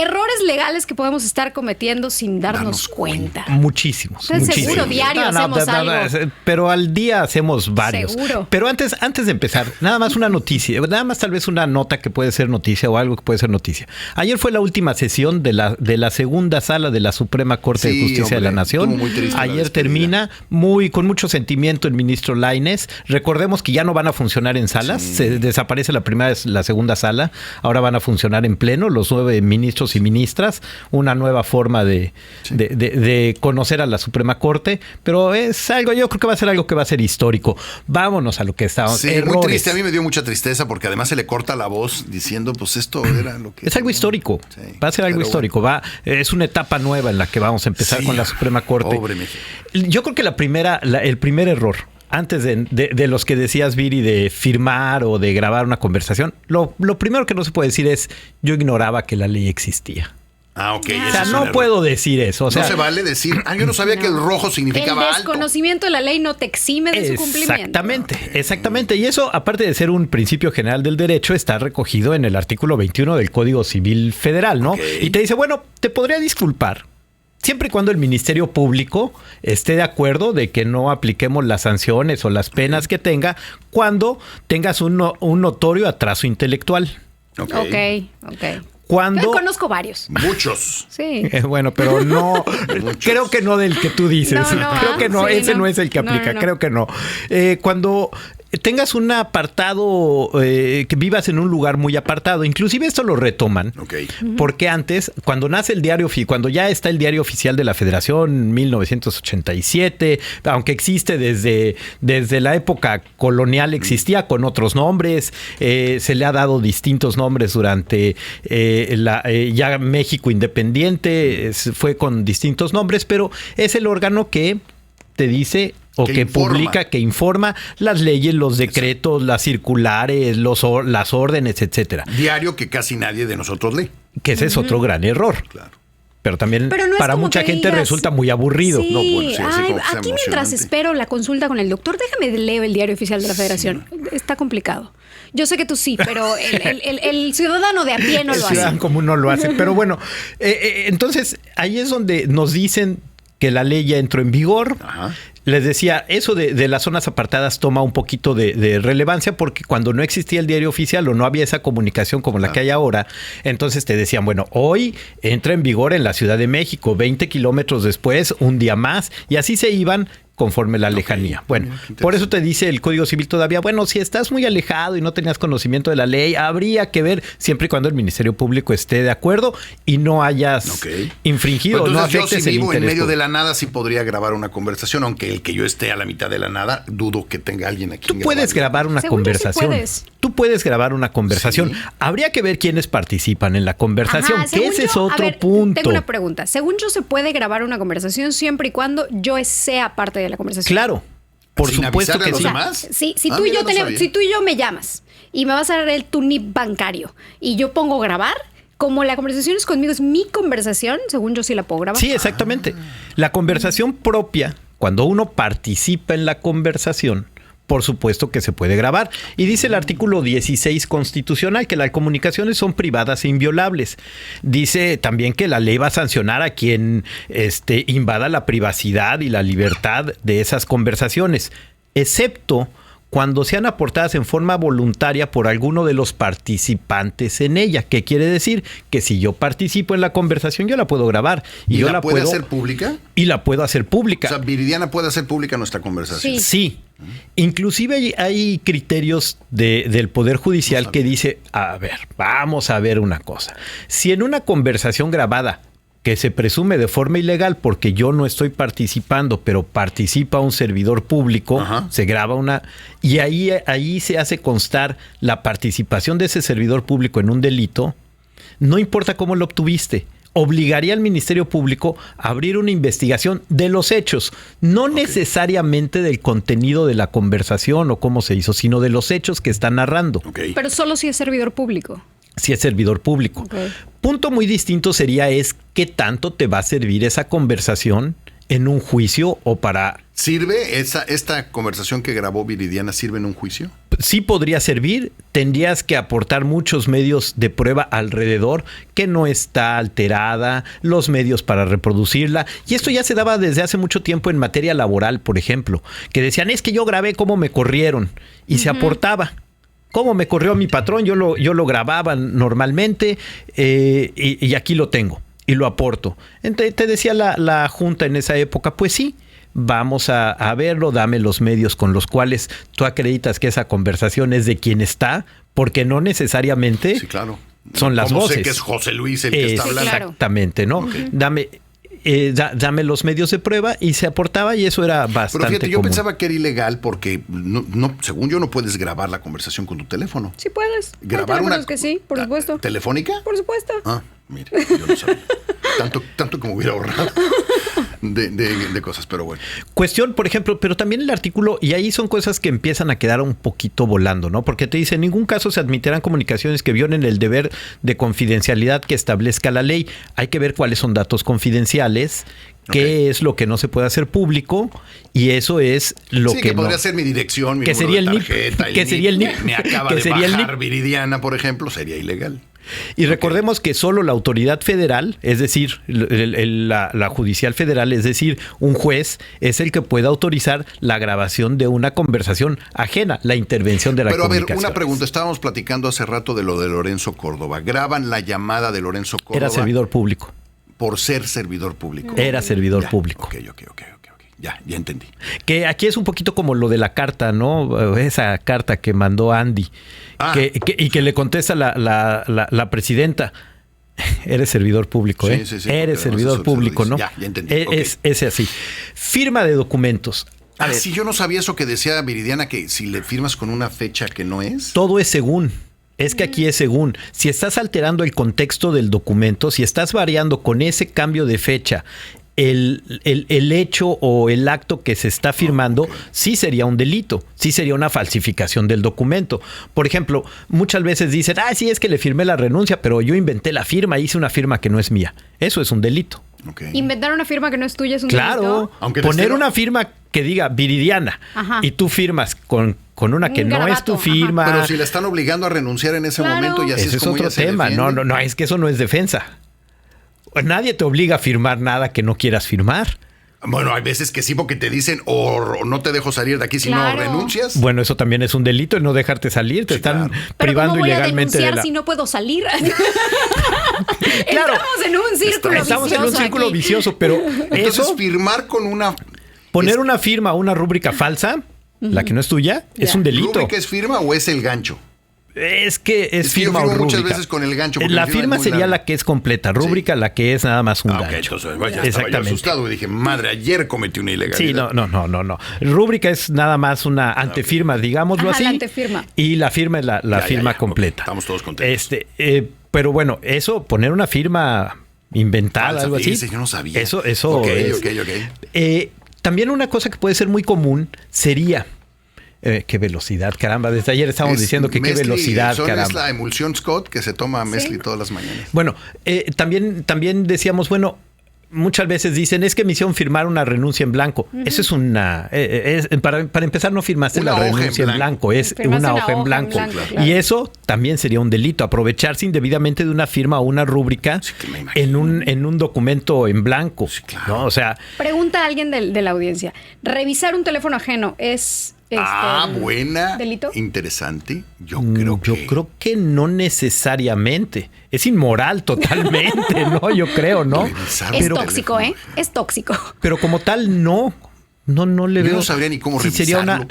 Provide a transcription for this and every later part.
errores legales que podemos estar cometiendo sin darnos cuenta. Muchísimos. Seguro diario hacemos algo. Pero al día hacemos varios. Seguro. Pero antes de empezar, nada más una noticia, nada más tal vez una nota que puede ser noticia o algo que puede ser noticia. Ayer fue la última sesión de la segunda sala de la Suprema Corte de Justicia de la Nación. Ayer termina con mucho sentimiento el ministro Lainez. Recordemos que ya no van a funcionar en salas, se desaparece la segunda sala, ahora van a funcionar en pleno los 9 ministros y ministras, una nueva forma de conocer a la Suprema Corte, pero es algo, yo creo que va a ser algo que va a ser histórico. Vámonos a lo que estábamos. Sí, muy triste, a mí me dio mucha tristeza porque además se le corta la voz diciendo, pues esto era lo que... Es algo histórico, va a ser algo histórico, es una etapa nueva en la que vamos a empezar con la Suprema Corte. Pobre México. Yo creo que el primer error, antes de los que decías, Viri, de firmar o de grabar una conversación, lo primero que no se puede decir es, yo ignoraba que la ley existía. Ok. O sea, no puedo decir eso. O sea, no se vale decir, yo no sabía que el rojo significaba alto. El desconocimiento de la ley no te exime de su cumplimiento. Exactamente. Y eso, aparte de ser un principio general del derecho, está recogido en el artículo 21 del Código Civil Federal, ¿no? Y te dice, bueno, te podría disculpar, siempre y cuando el Ministerio Público esté de acuerdo de que no apliquemos las sanciones o las penas que tenga cuando tengas un notorio atraso intelectual. Ok. Yo conozco varios. Muchos. Sí. Bueno, pero no. Creo que no del que tú dices. Creo que no, ese no es el que aplica. No. Creo que no. Cuando tengas un apartado, que vivas en un lugar muy apartado, inclusive esto lo retoman, porque antes, cuando nace el diario, cuando ya está el diario oficial de la Federación, 1987, aunque existe desde la época colonial, existía con otros nombres, se le ha dado distintos nombres durante ya México independiente, fue con distintos nombres, pero es el órgano que te dice que publica, que informa las leyes, los decretos, las circulares, las órdenes, etcétera. Diario que casi nadie de nosotros lee. Que ese es otro gran error. Claro. Pero también no para mucha gente resulta muy aburrido. Sí. Aquí mientras espero la consulta con el doctor, déjame leer el diario oficial de la Federación. Está complicado. Yo sé que tú sí, pero el ciudadano de a pie no lo hace. El ciudadano común no lo hace. Pero bueno, entonces ahí es donde nos dicen que la ley ya entró en vigor. Ajá. Les decía, eso de las zonas apartadas toma un poquito de relevancia porque cuando no existía el diario oficial o no había esa comunicación como la que hay ahora, entonces te decían, bueno, hoy entra en vigor en la Ciudad de México, 20 kilómetros después, un día más, y así se iban conforme la lejanía. Bueno, por eso te dice el Código Civil todavía, bueno, si estás muy alejado y no tenías conocimiento de la ley, habría que ver siempre y cuando el Ministerio Público esté de acuerdo y no hayas infringido o no afectes yo, si el vivo interés en medio público. de la nada, sí podría grabar una conversación, aunque el que yo esté a la mitad de la nada, dudo que tenga alguien aquí. Tú puedes grabar una conversación. Tú puedes grabar una conversación. Sí. Habría que ver quiénes participan en la conversación, que ese es otro punto. Tengo una pregunta. Según yo, se puede grabar una conversación siempre y cuando yo sea parte de la conversación. Claro. Por supuesto que sí. Si tú y yo me llamas y me vas a dar tu NIP bancario y yo pongo grabar, como la conversación es conmigo, es mi conversación, según yo sí la puedo grabar. Sí, exactamente. La conversación propia, cuando uno participa en la conversación, por supuesto que se puede grabar. Y dice el artículo 16 constitucional que las comunicaciones son privadas e inviolables. Dice también que la ley va a sancionar a quien invada la privacidad y la libertad de esas conversaciones, excepto cuando sean aportadas en forma voluntaria por alguno de los participantes en ella. ¿Qué quiere decir? Que si yo participo en la conversación, yo la puedo grabar. ¿Y yo la puedo hacer pública? Y la puedo hacer pública. O sea, Viridiana puede hacer pública nuestra conversación. Sí. Inclusive hay criterios del Poder Judicial que dice, a ver, vamos a ver una cosa. Si en una conversación grabada que se presume de forma ilegal porque yo no estoy participando, pero participa un servidor público, se graba una... Y ahí se hace constar la participación de ese servidor público en un delito, no importa cómo lo obtuviste, obligaría al Ministerio Público a abrir una investigación de los hechos, no necesariamente del contenido de la conversación o cómo se hizo, sino de los hechos que están narrando. Pero solo si es servidor público. Si es servidor público. Punto muy distinto sería qué tanto te va a servir esa conversación en un juicio o para... ¿Sirve esta conversación que grabó Viridiana, sirve en un juicio? sí podría servir, tendrías que aportar muchos medios de prueba alrededor, que no está alterada, los medios para reproducirla. Y esto ya se daba desde hace mucho tiempo en materia laboral, por ejemplo, que decían, es que yo grabé cómo me corrieron, y se aportaba. ¿Cómo me corrió mi patrón? Yo lo grababa normalmente y aquí lo tengo y lo aporto. Entonces, te decía la Junta en esa época, pues sí, vamos a verlo, dame los medios con los cuales tú acreditas que esa conversación es de quien está, porque no necesariamente son las voces. Sé que es José Luis el que está hablando. Exactamente, ¿no? Okay. Dame los medios de prueba y se aportaba y eso era bastante Pero fíjate, yo común. pensaba que era ilegal porque, no, según yo, no puedes grabar la conversación con tu teléfono. Sí puedes. ¿Grabar una? Que sí, por supuesto. ¿Telefónica? Por supuesto. Ah, mire, yo no sabía. tanto como hubiera ahorrado de cosas, pero bueno. Cuestión, por ejemplo, pero también el artículo, y ahí son cosas que empiezan a quedar un poquito volando, ¿no? Porque te dice, en ningún caso se admitirán comunicaciones que violen el deber de confidencialidad que establezca la ley. Hay que ver cuáles son datos confidenciales, qué es lo que no se puede hacer público, y eso es lo que no. Podría ser mi dirección, mi que número sería de el tarjeta, NIP, que sería el NIP, me acaba de bajar Viridiana, por ejemplo, sería ilegal. Y recordemos que solo la autoridad federal, es decir, la judicial federal, es decir, un juez, es el que puede autorizar la grabación de una conversación ajena, la intervención de la comunicación. Pero a ver, una pregunta. Estábamos platicando hace rato de lo de Lorenzo Córdoba. Graban la llamada de Lorenzo Córdoba. Era servidor público. Por ser servidor público. Era servidor público. Ok. Ya entendí. Que aquí es un poquito como lo de la carta, ¿no? Esa carta que mandó Andy. Y que le contesta la presidenta. Eres servidor público, ¿eh? Sí, eres servidor público, ¿no? Ya entendí. Es así. Firma de documentos. Sí, yo no sabía eso que decía Viridiana, que si le firmas con una fecha que no es. Todo es según. Es que aquí es según. Si estás alterando el contexto del documento, si estás variando con ese cambio de fecha el hecho o el acto que se está firmando, sí sería un delito, sí sería una falsificación del documento. Por ejemplo, muchas veces dicen, sí, es que le firmé la renuncia, pero yo inventé la firma, hice una firma que no es mía. Eso es un delito. Inventar una firma que no es tuya es un delito. Claro, poner una firma que diga Viridiana y tú firmas con una que no es tu firma. Pero si le están obligando a renunciar en ese momento y así ese es como otro tema. No, es que eso no es defensa. Nadie te obliga a firmar nada que no quieras firmar. Bueno, hay veces que sí, porque te dicen o no te dejo salir de aquí si no renuncias. Bueno, eso también es un delito, el no dejarte salir. Te están privando ilegalmente de la... si no puedo salir? Estamos en un círculo vicioso. Estamos en un círculo vicioso, pero entonces firmar con una... Poner una firma, una rúbrica falsa, la que no es tuya, es un delito. ¿Rúbrica es firma o es el gancho? Es que es firma o rúbrica. Muchas veces con el gancho. La firma sería la que es completa, rúbrica la que es nada más un gancho. Entonces, ya estaba yo asustado y dije, madre, ayer cometí una ilegalidad. Sí, no. Rúbrica es nada más una antefirma, digámoslo así. La antefirma. Y la firma es la firma completa. Estamos todos contentos. Pero bueno, eso, poner una firma inventada, algo así. Yo no sabía. Eso Ok. También una cosa que puede ser muy común sería... qué velocidad, caramba. Desde ayer estábamos diciendo que Mesli, qué velocidad, caramba. Es la emulsión Scott que se toma Mesli todas las mañanas. Bueno, también decíamos, bueno, muchas veces dicen, es que me hicieron firmar una renuncia en blanco. Eso es una... para empezar, no firmaste la renuncia en blanco, es una hoja en blanco. Claro. Y eso también sería un delito, aprovecharse indebidamente de una firma o una rúbrica en un documento en blanco. Sí, claro. ¿No? O sea... Pregunta a alguien de la audiencia, ¿revisar un teléfono ajeno es... buena. ¿delito? Interesante. Yo creo que no necesariamente. Es inmoral totalmente, ¿no? Yo creo, ¿no? Es tóxico, ¿eh? Es tóxico. Pero como tal, no le veo. Yo no sabría ni cómo revisarlo.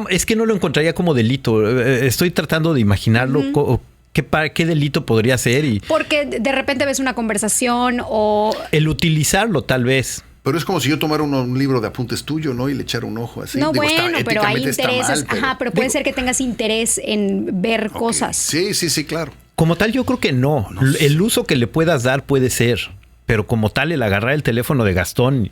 Es que no lo encontraría como delito. Estoy tratando de imaginarlo. ¿Qué delito podría ser? Porque de repente ves una conversación o... El utilizarlo, tal vez. Pero es como si yo tomara un libro de apuntes tuyo, ¿no? Y le echara un ojo así. No, pero hay intereses. Pero puede ser que tengas interés en ver cosas. Sí, claro. Como tal, yo creo que no. El uso que le puedas dar puede ser. Pero como tal, el agarrar el teléfono de Gastón,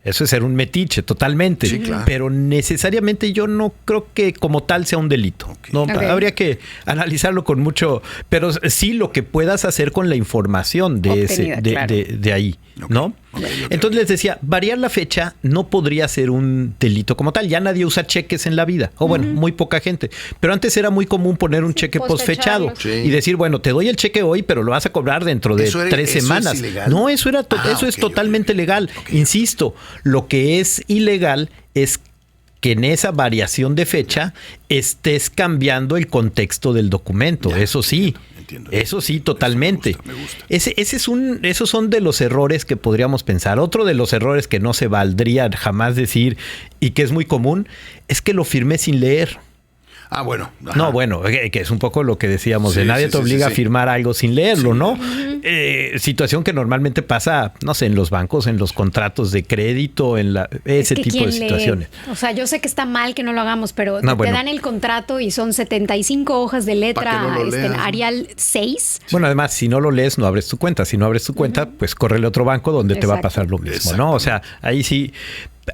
eso es ser un metiche totalmente. Sí, claro. Pero necesariamente yo no creo que como tal sea un delito. Habría que analizarlo con mucho... Pero sí lo que puedas hacer con la información de ahí, ¿no? Entonces les decía, variar la fecha no podría ser un delito como tal. Ya nadie usa cheques en la vida, o bueno, muy poca gente. Pero antes era muy común poner un cheque postfechado y decir, bueno, te doy el cheque hoy, pero lo vas a cobrar dentro de 3 semanas. ¿Es ilegal? No, eso es totalmente legal. Insisto, lo que es ilegal es que en esa variación de fecha estés cambiando el contexto del documento. Ya, eso sí. Entiendo. Eso sí, totalmente. Me gusta. Esos son de los errores que podríamos pensar. Otro de los errores que no se valdría jamás decir y que es muy común es que lo firmé sin leer. Ah, bueno. Ajá. No, bueno, que es un poco lo que decíamos, de nadie te obliga a firmar algo sin leerlo, ¿no? Situación que normalmente pasa, no sé, en los bancos, en los contratos de crédito, en ese tipo de situaciones. O sea, yo sé que está mal que no lo hagamos, pero te dan el contrato y son 75 hojas de letra Arial 6. Bueno, además, si no lo lees, no abres tu cuenta. Si no abres tu cuenta, pues córrele a otro banco donde te va a pasar lo mismo, ¿no? O sea, ahí sí.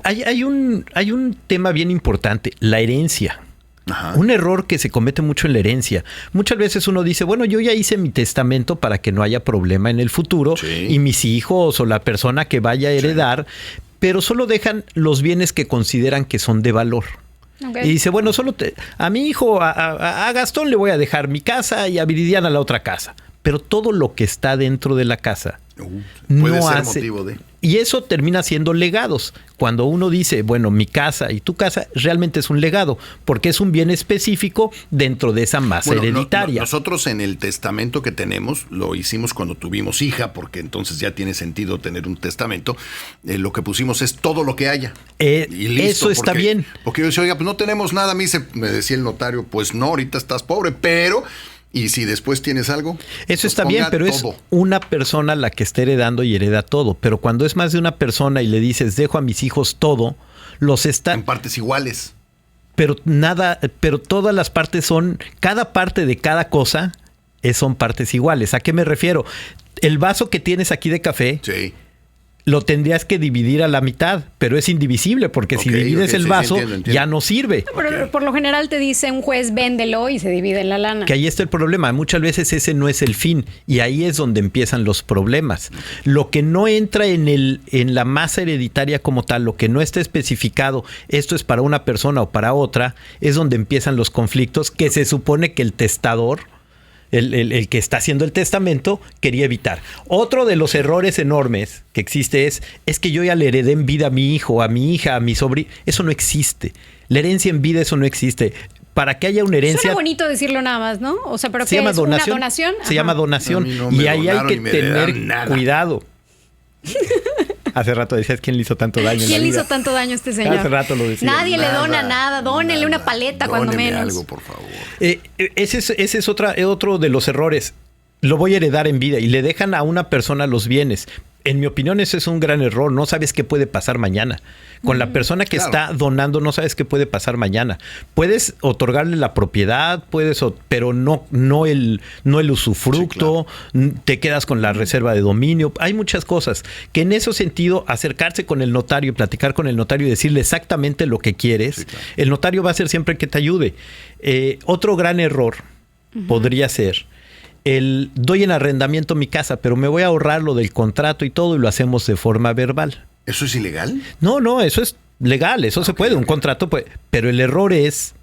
Hay un tema bien importante, la herencia. Ajá. Un error que se comete mucho en la herencia. Muchas veces uno dice, bueno, yo ya hice mi testamento para que no haya problema en el futuro y mis hijos o la persona que vaya a heredar, pero solo dejan los bienes que consideran que son de valor. Okay. Y dice, bueno, a mi hijo, a Gastón le voy a dejar mi casa y a Viridiana la otra casa. Pero todo lo que está dentro de la casa puede ser motivo de... Y eso termina siendo legados. Cuando uno dice, bueno, mi casa y tu casa realmente es un legado, porque es un bien específico dentro de esa masa hereditaria. Nosotros en el testamento que tenemos, lo hicimos cuando tuvimos hija, porque entonces ya tiene sentido tener un testamento. Lo que pusimos es todo lo que haya. Y listo, eso está bien. Porque yo decía, oiga, pues no tenemos nada. Me decía el notario, pues no, ahorita estás pobre, pero... ¿Y si después tienes algo? Eso está bien, pero todo. Es una persona la que está heredando y hereda todo. Pero cuando es más de una persona y le dices, dejo a mis hijos todo, los está... En partes iguales. Pero todas las partes cada parte de cada cosa son partes iguales. ¿A qué me refiero? El vaso que tienes aquí de café... Sí. Lo tendrías que dividir a la mitad, pero es indivisible porque si divides el vaso entiendo. Ya no sirve. Pero por lo general te dice un juez, véndelo y se divide en la lana. Que ahí está el problema. Muchas veces ese no es el fin y ahí es donde empiezan los problemas. Lo que no entra en la masa hereditaria como tal, lo que no está especificado, esto es para una persona o para otra, es donde empiezan los conflictos que se supone que el testador... El que está haciendo el testamento quería evitar. Otro de los errores enormes que existe es que yo ya le heredé en vida a mi hijo, a mi hija, a mi sobrino. Eso no existe. La herencia en vida, eso no existe. Para que haya una herencia... Suena bonito decirlo nada más, ¿no? O sea, ¿pero qué es? ¿Una donación? Se llama donación. Y ahí hay que tener cuidado. Hace rato decías quién le hizo tanto daño. ¿Quién le hizo tanto daño a este señor? Hace rato lo decía. Nadie le dona nada. Dónenle una paleta cuando menos. Algo, por favor. Ese es otro de los errores. Lo voy a heredar en vida y le dejan a una persona los bienes. En mi opinión, ese es un gran error. No sabes qué puede pasar mañana. Con la persona que está donando, no sabes qué puede pasar mañana. Puedes otorgarle la propiedad, pero no el usufructo. Sí, claro. Te quedas con la reserva de dominio. Hay muchas cosas que en ese sentido, acercarse con el notario y platicar con el notario y decirle exactamente lo que quieres. Sí, claro. El notario va a ser siempre el que te ayude. Otro gran error podría ser... doy en arrendamiento mi casa, pero me voy a ahorrar lo del contrato y todo y lo hacemos de forma verbal. ¿Eso es ilegal? No, eso es legal, eso se puede, un contrato puede. Pero el error es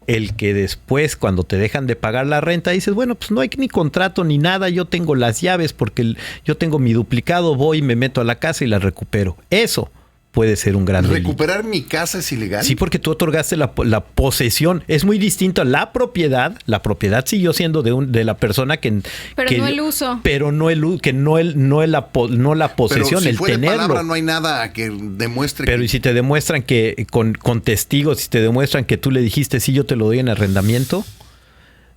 el que después, cuando te dejan de pagar la renta, dices, bueno, pues no hay ni contrato ni nada, yo tengo las llaves porque yo tengo mi duplicado, voy y me meto a la casa y la recupero. Eso puede ser un gran delito. ¿Recuperar mi casa es ilegal? Sí, porque tú otorgaste la posesión. Es muy distinto a la propiedad. La propiedad siguió siendo de la persona que... Pero no el uso. Pero no la posesión, pero si el fuera tenerlo. Palabra, no hay nada que demuestre. Pero y si te demuestran que con testigos, si te demuestran que tú le dijiste, sí, yo te lo doy en arrendamiento,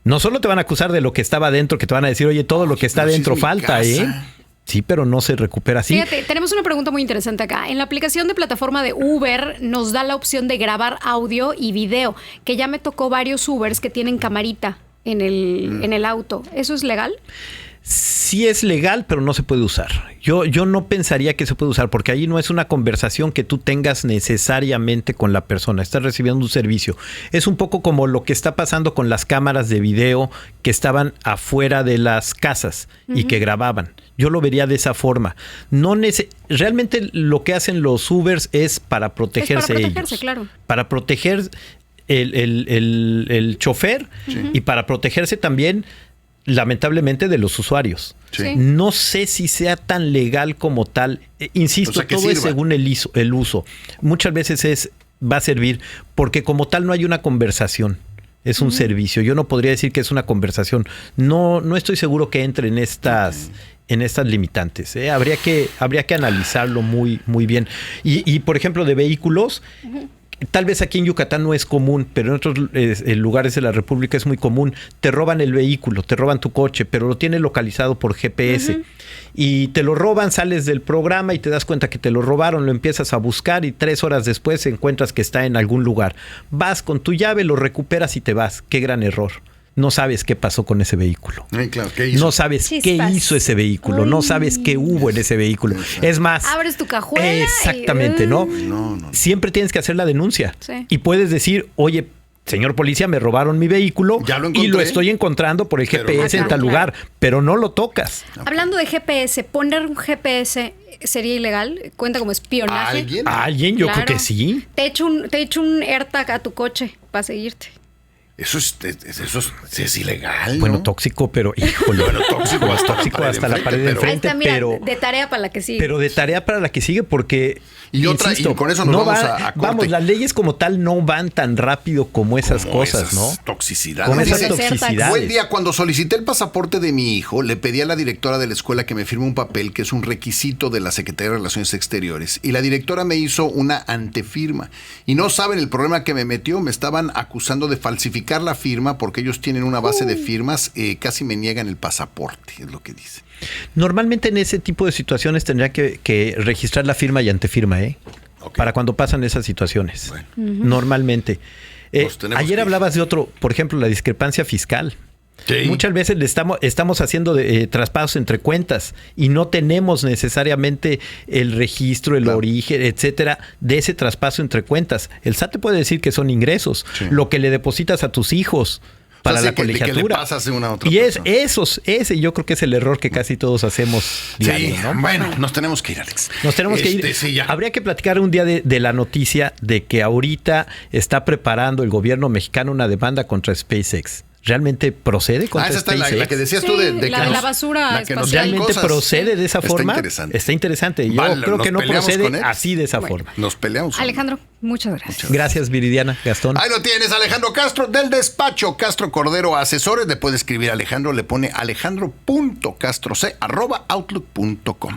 no solo te van a acusar de lo que estaba dentro, que te van a decir, oye, todo lo que está dentro falta, casa. Sí, pero no se recupera así. Fíjate, tenemos una pregunta muy interesante acá. En la aplicación de plataforma de Uber nos da la opción de grabar audio y video, que ya me tocó varios Ubers que tienen camarita en el auto. ¿Eso es legal? Sí es legal, pero no se puede usar. Yo no pensaría que se puede usar porque ahí no es una conversación que tú tengas necesariamente con la persona. Estás recibiendo un servicio. Es un poco como lo que está pasando con las cámaras de video que estaban afuera de las casas y que grababan. Yo lo vería de esa forma. Realmente lo que hacen los Ubers es para protegerse, ellos. Claro. Para proteger el chofer y para protegerse también, lamentablemente, de los usuarios. Sí. No sé si sea tan legal como tal. Insisto, o sea, todo sirva. Es según el uso. Muchas veces va a servir porque como tal no hay una conversación. Es un servicio. Yo no podría decir que es una conversación. No estoy seguro que entre en estas limitantes. Habría que analizarlo muy, muy bien. Y por ejemplo, de vehículos, tal vez aquí en Yucatán no es común, pero en otros lugares de la República es muy común. Te roban el vehículo, te roban tu coche, pero lo tienes localizado por GPS. Y te lo roban, sales del programa y te das cuenta que te lo robaron, lo empiezas a buscar y 3 horas después encuentras que está en algún lugar. Vas con tu llave, lo recuperas y te vas. Qué gran error. No sabes qué pasó con ese vehículo. Claro, ¿qué hizo? No sabes qué hizo ese vehículo. Ay. No sabes qué hubo en ese vehículo. Es más, abres tu cajuela. Exactamente, ¿no? No. Siempre tienes que hacer la denuncia. Sí. Y puedes decir, oye, señor policía, me robaron mi vehículo Ya lo encontré, y lo estoy encontrando por el pero GPS no. en tal lugar, pero no lo tocas. Hablando de GPS, poner un GPS sería ilegal, cuenta como espionaje. ¿Alguien? Yo Claro. creo que sí. Te echo un AirTag a tu coche para seguirte. Eso es ilegal, ¿no? Bueno, tóxico, pero híjole. Bueno, tóxico hasta la pared de Ahí enfrente, está, mira, pero de tarea para la que sigue. de tarea para la que sigue, porque y con eso nos vamos a corte. Vamos, las leyes como tal no van tan rápido como esas cosas, ¿no? Toxicidades. Con esas Dice, toxicidades. buen día, cuando solicité el pasaporte de mi hijo, le pedí a la directora de la escuela que me firme un papel que es un requisito de la Secretaría de Relaciones Exteriores. Y la directora me hizo una antefirma. Y no saben el problema que me metió. Me estaban acusando de falsificar la firma porque ellos tienen una base de firmas. Casi me niegan el pasaporte, es lo que dice. Normalmente en ese tipo de situaciones tendría que registrar la firma y antefirma, Okay. Para cuando pasan esas situaciones. Bueno. Normalmente. Ayer hablabas de otro, por ejemplo, la discrepancia fiscal. Sí. Muchas veces estamos haciendo traspasos entre cuentas y no tenemos necesariamente el registro, el origen, etcétera, de ese traspaso entre cuentas. El SAT te puede decir que son ingresos, lo que le depositas a tus hijos para la colegiatura. Que le pasas de una a otra y persona. ese yo creo que es el error que casi todos hacemos diario, ¿no? Bueno, nos tenemos que ir, Alex. Nos tenemos que ir. Sí, ya. Habría que platicar un día de la noticia de que ahorita está preparando el gobierno mexicano una demanda contra SpaceX. ¿Realmente procede contra esa SpaceX? está la que decías tú de la basura espacial. ¿Realmente procede de esa forma? Está interesante. Yo creo que no procede así de esa forma. Nos peleamos. Alejandro, muchas gracias. Gracias, Viridiana, Gastón. Ahí lo tienes, Alejandro Castro, del despacho Castro Cordero Asesores. Le puede escribir a Alejandro, le pone alejandro.castroc@outlook.com.